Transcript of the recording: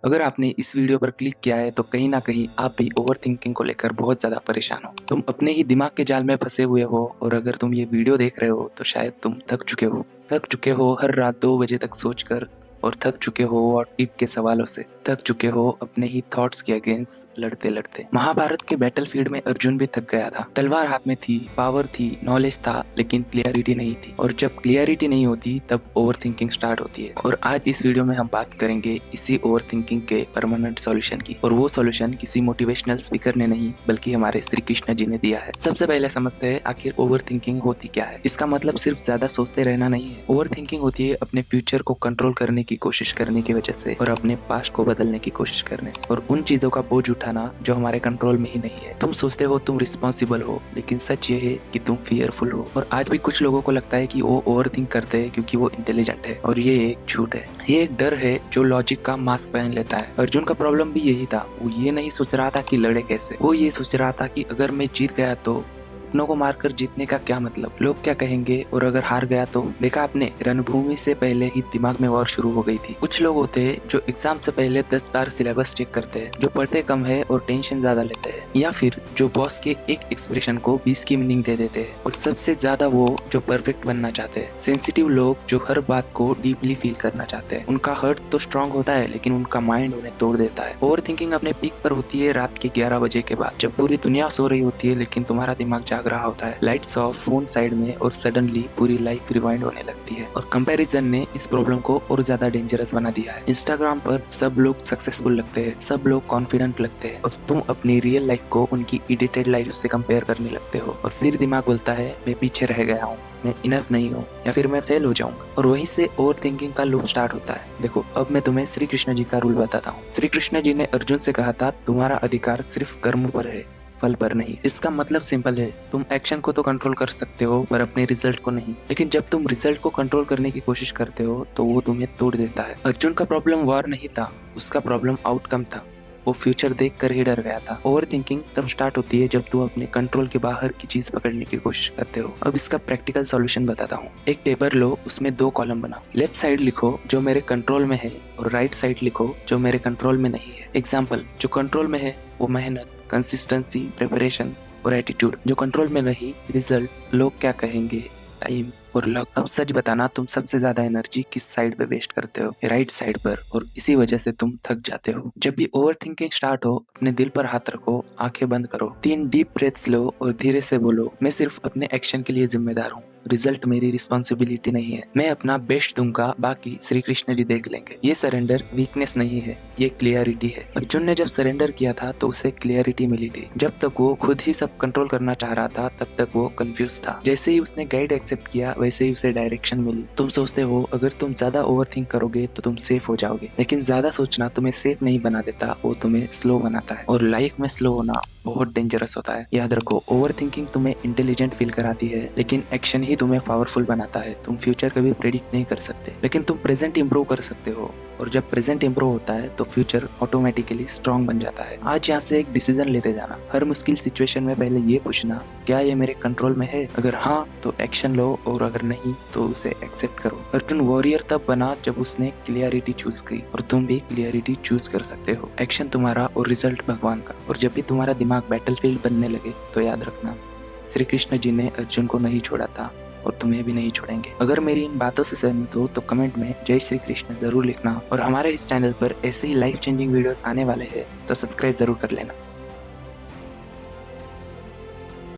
अगर आपने इस वीडियो पर क्लिक किया है तो कहीं ना कहीं आप भी ओवर थिंकिंग को लेकर बहुत ज्यादा परेशान हो। तुम अपने ही दिमाग के जाल में फंसे हुए हो और अगर तुम ये वीडियो देख रहे हो तो शायद तुम थक चुके हो हर रात 2 बजे तक सोचकर, और थक चुके हो और टीप के सवालों से, थक चुके हो अपने ही थॉट्स के अगेंस्ट लड़ते लड़ते। महाभारत के बैटलफील्ड में अर्जुन भी थक गया था। तलवार हाथ में थी, पावर थी, नॉलेज था, लेकिन क्लियरिटी नहीं थी। और जब क्लियरिटी नहीं होती तब ओवर थिंकिंग स्टार्ट होती है। और आज इस वीडियो में हम बात करेंगे इसी ओवर थिंकिंग के परमानेंट सॉल्यूशन की। और वो सॉल्यूशन किसी मोटिवेशनल स्पीकर ने नहीं बल्कि हमारे श्री कृष्ण जी ने दिया है। सबसे पहले समझते हैं आखिर ओवर थिंकिंग होती क्या है। इसका मतलब सिर्फ ज्यादा सोचते रहना नहीं है। ओवर थिंकिंग होती है अपने फ्यूचर को कंट्रोल करने की कोशिश करने की वजह से और अपने पास्ट को बदलने की कोशिश करने से, और उन चीजों का बोझ उठाना जो हमारे कंट्रोल में ही नहीं है। तुम सोचते हो तुम रिस्पॉन्सिबल हो, लेकिन सच ये है कि तुम फियरफुल हो। और आज भी कुछ लोगों को लगता है कि वो ओवर थिंक करते हैं क्योंकि वो इंटेलिजेंट है, और ये एक झूठ है। ये एक डर है जो लॉजिक का मास्क पहन लेता है। अर्जुन का प्रॉब्लम भी यही था। वो ये नहीं सोच रहा था कि लड़े कैसे, वो ये सोच रहा था कि अगर मैं जीत गया तो अपनों को मारकर जीतने का क्या मतलब, लोग क्या कहेंगे, और अगर हार गया तो। देखा आपने, रणभूमि से पहले ही दिमाग में वॉर शुरू हो गई थी। कुछ लोग होते हैं जो एग्जाम से पहले 10 बार सिलेबस चेक करते हैं, जो पढ़ते कम है और टेंशन ज्यादा लेते हैं, या फिर जो बॉस के एक एक्सप्रेशन को 20 की मीनिंग दे देते हैं। और सबसे ज्यादा वो जो परफेक्ट बनना चाहते हैं। सेंसिटिव लोग जो हर बात को डीपली फील करना चाहते हैं। उनका हर्ट तो स्ट्रांग होता है लेकिन उनका माइंड उन्हें तोड़ देता है। ओवर थिंकिंग अपने पीक पर होती है रात के 11 बजे के बाद, जब पूरी दुनिया सो रही होती है लेकिन तुम्हारा दिमाग जाग रहा होता है। लाइट्स ऑफ, फोन साइड में, और सडनली पूरी लाइफ रिवाइंड होने लगती है। और कंपैरिजन ने इस प्रॉब्लम को और ज्यादा डेंजरस बना दिया है। इंस्टाग्राम पर सब लोग सक्सेसफुल लगते हैं, सब लोग कॉन्फिडेंट लगते हैं, और तुम अपनी रियल लाइफ को उनकी एडिटेड लाइफ से कंपेयर करने लगते हो। और फिर दिमाग बोलता है मैं पीछे रह गया हूँ, मैं इनफ नहीं हूँ, या फिर मैं फेल हो जाऊंगा। और वहीं से ओवर थिंकिंग का लूप स्टार्ट होता है। देखो, अब मैं तुम्हें श्री कृष्ण जी का रूल बताता हूँ। श्री कृष्ण जी ने अर्जुन से कहा था तुम्हारा अधिकार सिर्फ कर्म पर है, फल पर नहीं। इसका मतलब सिंपल है, तुम एक्शन को तो कंट्रोल कर सकते हो पर अपने रिजल्ट को नहीं। लेकिन जब तुम रिजल्ट को कंट्रोल करने की कोशिश करते हो तो वो तुम्हें तोड़ देता है। अर्जुन का प्रॉब्लम वॉर नहीं था, उसका प्रॉब्लम आउटकम था। वो फ्यूचर देख कर ही डर गया था। ओवर थिंकिंग तब स्टार्ट होती है जब तू अपने कंट्रोल के बाहर की चीज पकड़ने की कोशिश करते हो। अब इसका प्रैक्टिकल सॉल्यूशन बताता हूँ। एक पेपर लो, उसमें 2 कॉलम बनाओ। लेफ्ट साइड लिखो जो मेरे कंट्रोल में है, और राइट साइड लिखो जो मेरे कंट्रोल में नहीं है। एग्जाम्पल, जो कंट्रोल में है वो मेहनत, कंसिस्टेंसी, प्रिपरेशन और एटीट्यूड। जो कंट्रोल में नहीं, रिजल्ट, लोग क्या कहेंगे, टाइम और लक। अब सच बताना, तुम सबसे ज्यादा एनर्जी किस साइड पे वेस्ट करते हो? राइट साइड पर, और इसी वजह से तुम थक जाते हो। जब भी ओवर थिंकिंग स्टार्ट हो, अपने दिल पर हाथ रखो, आंखें बंद करो, 3 डीप ब्रेथ्स लो और धीरे से बोलो मैं सिर्फ अपने एक्शन के लिए जिम्मेदार हूँ, रिजल्ट मेरी रिस्पॉन्सिबिलिटी नहीं है, मैं अपना बेस्ट दूंगा, बाकी श्री कृष्ण जी देख लेंगे। ये सरेंडर वीकनेस नहीं है, ये क्लियरिटी है। अर्जुन ने जब सरेंडर किया था तो उसे क्लियरिटी मिली थी। जब तक वो खुद ही सब कंट्रोल करना चाह रहा था तब तक वो कंफ्यूज था। जैसे ही उसने गाइड एक्सेप्ट किया वैसे ही उसे डायरेक्शन मिली। तुम सोचते हो अगर तुम ज्यादा ओवर थिंक करोगे तो तुम सेफ हो जाओगे, लेकिन ज्यादा सोचना तुम्हें सेफ नहीं बना देता, वो तुम्हें स्लो बनाता है। और लाइफ में स्लो होना बहुत डेंजरस होता है। याद रखो, ओवर थिंकिंग तुम्हें इंटेलिजेंट फील कराती है लेकिन एक्शन ही तुम्हें पावरफुल बनाता है। तुम फ्यूचर कभी प्रेडिक्ट नहीं कर सकते, लेकिन तुम प्रेजेंट इंप्रूव कर सकते हो। और जब प्रेजेंट इंप्रूव होता है तो फ्यूचर ऑटोमेटिकली स्ट्रांग बन जाता है। आज यहाँ से एक डिसीजन लेते जाना। हर मुश्किल सिचुएशन में पहले ये पूछना, क्या ये मेरे कंट्रोल में है? अगर हाँ तो एक्शन लो, और अगर नहीं तो उसे एक्सेप्ट करो। अर्जुन वॉरियर तब बना जब उसने क्लियरिटी चूज की, और तुम भी क्लियरिटी चूज कर सकते हो। एक्शन तुम्हारा और रिजल्ट भगवान का। और जब भी तुम्हारा दिमाग बैटलफील्ड बनने लगे तो याद रखना, श्री कृष्ण जी ने अर्जुन को नहीं छोड़ा था और तुम्हें भी नहीं छोड़ेंगे। अगर मेरी इन बातों से सहमत हो तो कमेंट में जय श्री कृष्ण जरूर लिखना, और हमारे इस चैनल पर ऐसे ही लाइफ चेंजिंग वीडियोस आने वाले हैं तो सब्सक्राइब जरूर कर लेना।